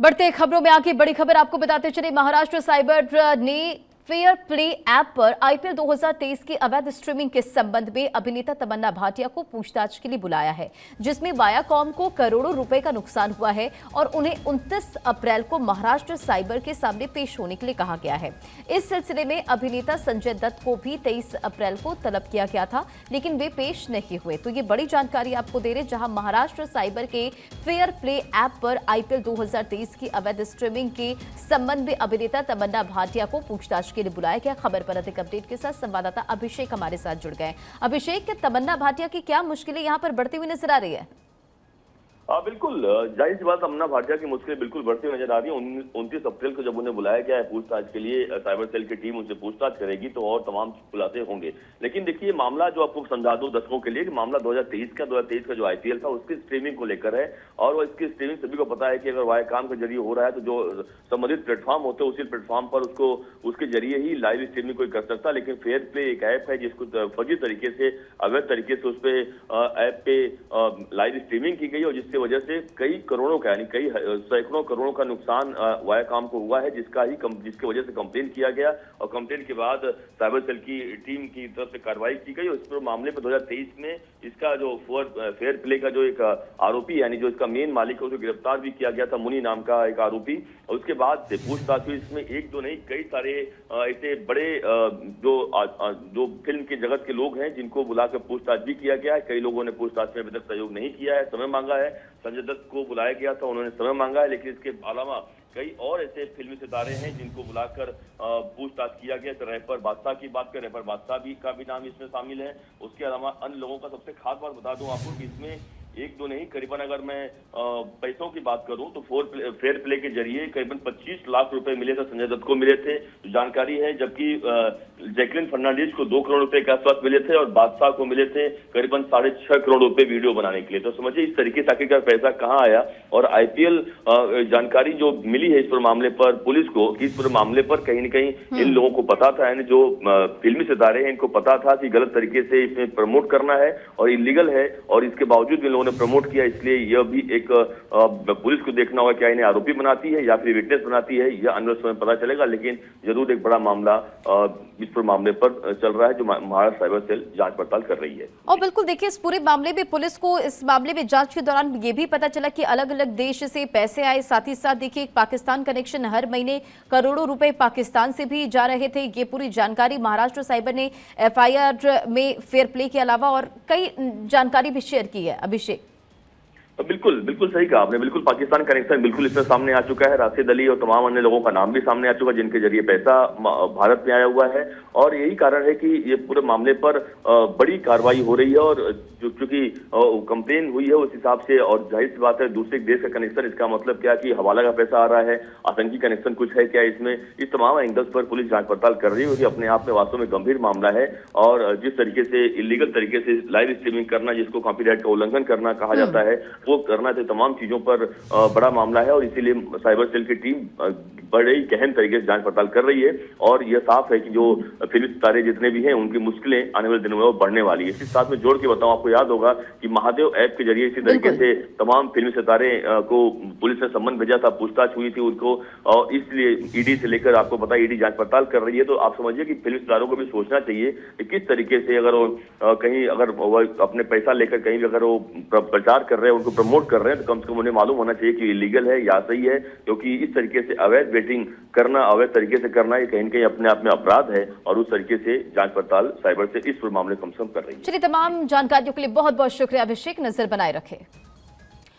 बढ़ते खबरों में आगे बड़ी खबर आपको बताते चले, महाराष्ट्र साइबर ने फेयर प्ले ऐप पर आईपीएल 2023 की अवैध स्ट्रीमिंग के संबंध में अभिनेता तमन्ना भाटिया को पूछताछ के लिए बुलाया है, जिसमें वायाकॉम को करोड़ों रुपए का नुकसान हुआ है और उन्हें 29 अप्रैल को महाराष्ट्र साइबर के सामने पेश होने के लिए कहा गया है। इस सिलसिले में अभिनेता संजय दत्त को भी 23 अप्रैल को तलब किया गया था, लेकिन वे पेश नहीं हुए। तो ये बड़ी जानकारी आपको दे रहे, जहां महाराष्ट्र साइबर के फेयर प्ले ऐप पर आईपीएल 2023 की अवैध स्ट्रीमिंग के संबंध में अभिनेता तमन्ना भाटिया को पूछताछ के लिए बुलाया गया। खबर पर अधिक अपडेट के साथ संवाददाता अभिषेक हमारे साथ जुड़ गए। अभिषेक, तमन्ना भाटिया की क्या मुश्किलें यहां पर बढ़ती हुई नजर आ रही है? बिल्कुल जाहिर सी बात, तमन्ना भाटिया की मुश्किलें बिल्कुल बढ़ती हुई नजर आ रही है। 29 अप्रैल को जब उन्हें बुलाया गया है पूछताछ के लिए, साइबर सेल की टीम उनसे पूछताछ करेगी तो और तमाम खुलासे होंगे। लेकिन देखिए, मामला जो आपको समझा दूं दर्शकों के लिए कि मामला 2023 का जो आईपीएल था उसकी स्ट्रीमिंग को लेकर है। और वो इसकी स्ट्रीमिंग सभी को पता है कि अगर वायाकॉम के जरिए हो रहा है तो जो संबंधित प्लेटफॉर्म होते हैं उसी प्लेटफॉर्म पर उसके जरिए ही लाइव स्ट्रीमिंग कोई कर सकता है। लेकिन फेयर प्ले एक ऐप है जिसको फर्जी तरीके से, अवैध तरीके से उस पर ऐप पे लाइव स्ट्रीमिंग की गई और जिसकी वजह से कई करोड़ों का, यानी कई सैकड़ों करोड़ों का नुकसान वायाकॉम को हुआ है, जिसकी वजह से कंप्लेन किया गया। और कंप्लेन के बाद साइबर सेल की टीम की तरफ से कार्रवाई की गई और इस पर मामले पर 2023 में इसका जो फेयर प्ले का जो एक आरोपी, यानी जो इसका मेन मालिक है, उसे गिरफ्तार भी किया गया था, मुनी नाम का एक आरोपी। और उसके बाद से पूछताछ हुई। इसमें एक दो नहीं, कई सारे ऐसे बड़े जो फिल्म के जगत के लोग हैं जिनको बुलाकर पूछताछ भी किया गया है। कई लोगों ने पूछताछ में अभी तक सहयोग नहीं किया है, समय मांगा है। संजय दत्त को बुलाया गया था, उन्होंने समय मांगा है, लेकिन इसके अलावा कई और ऐसे फिल्मी सितारे हैं जिनको बुलाकर पूछताछ किया गया। तो रैपर बादशाह की बात करें, रैपर बादशाह का भी नाम इसमें शामिल है। उसके अलावा अन्य लोगों का सबसे खास बात बता दूं आपको कि इसमें एक दो नहीं, करीबन अगर मैं पैसों की बात करूं तो फेयर प्ले के जरिए करीबन 25 लाख रुपए मिले थे, संजय दत्त को मिले थे, जो जानकारी है। जबकि जैकलिन फर्नांडीज को 2 करोड़ रुपए के आसपास मिले थे और बादशाह को मिले थे करीबन 6.5 करोड़ रुपए वीडियो बनाने के लिए। तो समझिए इस तरीके से आखिरकार पैसा कहाँ आया। और आईपीएल जानकारी जो मिली है इस पर मामले पर पुलिस को, कि इस पर मामले पर कहीं न कहीं इन लोगों को पता था, यानी जो फिल्मी सितारे हैं इनको पता था कि गलत तरीके से इसमें प्रमोट करना है और इलीगल है, और इसके बावजूद इन लोगों ने प्रमोट किया। इसलिए यह भी एक पुलिस को देखना होगा क्या इन्हें आरोपी बनाती है या फिर विटनेस बनाती है, यह आने वाले समय पता चलेगा। लेकिन जरूर एक बड़ा मामला इस पर मामले पर चल रहा है, जो महाराष्ट्र साइबर सेल जांच पड़ताल कर रही है। और बिल्कुल देखिए, इस पूरे मामले में पुलिस को इस मामले में जांच के दौरान ये भी पता चला कि अलग अलग देश से पैसे आए, साथ ही साथ देखिए पाकिस्तान कनेक्शन, हर महीने करोड़ों रुपए पाकिस्तान से भी जा रहे थे। ये पूरी जानकारी महाराष्ट्र साइबर ने एफआईआर में फेयर प्ले के अलावा और कई जानकारी भी शेयर की है। अभिषेक, बिल्कुल बिल्कुल सही कहा आपने। बिल्कुल पाकिस्तान कनेक्शन बिल्कुल इसमें सामने आ चुका है। राशिद अली और तमाम अन्य लोगों का नाम भी सामने आ चुका है जिनके जरिए पैसा भारत में आया हुआ है। और यही कारण है कि ये पूरे मामले पर बड़ी कार्रवाई हो रही है। और चूंकि कंप्लेन हुई है उस हिसाब से, और जाहिर सी बात है दूसरे देश का कनेक्शन, इसका मतलब क्या कि हवाला का पैसा आ रहा है, आतंकी कनेक्शन कुछ है क्या इसमें, इस तमाम एंगल्स पर पुलिस जांच पड़ताल कर रही है। क्योंकि अपने आप में वास्तव में गंभीर मामला है। और जिस तरीके से इलीगल तरीके से लाइव स्ट्रीमिंग करना, जिसको कॉपीराइट का उल्लंघन करना कहा जाता है, वो करना थे, तमाम चीजों पर बड़ा मामला है। और इसीलिए साइबर सेल की टीम बड़े ही गहन तरीके से जांच पड़ताल कर रही है। और यह साफ है कि जो फिल्मी सितारे जितने भी हैं उनकी मुश्किलें आने वाले दिनों में वो बढ़ने वाली है। इसी साथ में जोड़ के बताऊं, आपको याद होगा कि महादेव ऐप के जरिए इसी तरीके से तमाम फिल्मी सितारे को पुलिस ने सम्मन भेजा था, पूछताछ हुई थी उनको, और इसलिए ईडी से लेकर आपको पता ईडी जांच पड़ताल कर रही है। तो आप समझिए कि फिल्मी सितारों को भी सोचना चाहिए कि किस तरीके से अगर कहीं अगर वो अपने पैसा लेकर कहीं भी अगर वो प्रचार कर रहे हैं, उनको प्रमोट कर रहे हैं, तो कम से कम उन्हें मालूम होना चाहिए कि इलीगल है या सही है। क्योंकि इस तरीके से अवैध बेटिंग करना, अवैध तरीके से करना, ये कहीं न कहीं अपने आप में अपराध है। और उस तरीके से जांच पड़ताल साइबर से इस मामले कम से कम कर रही है। चलिए, तमाम जानकारियों के लिए बहुत बहुत शुक्रिया अभिषेक, नजर बनाए रखे।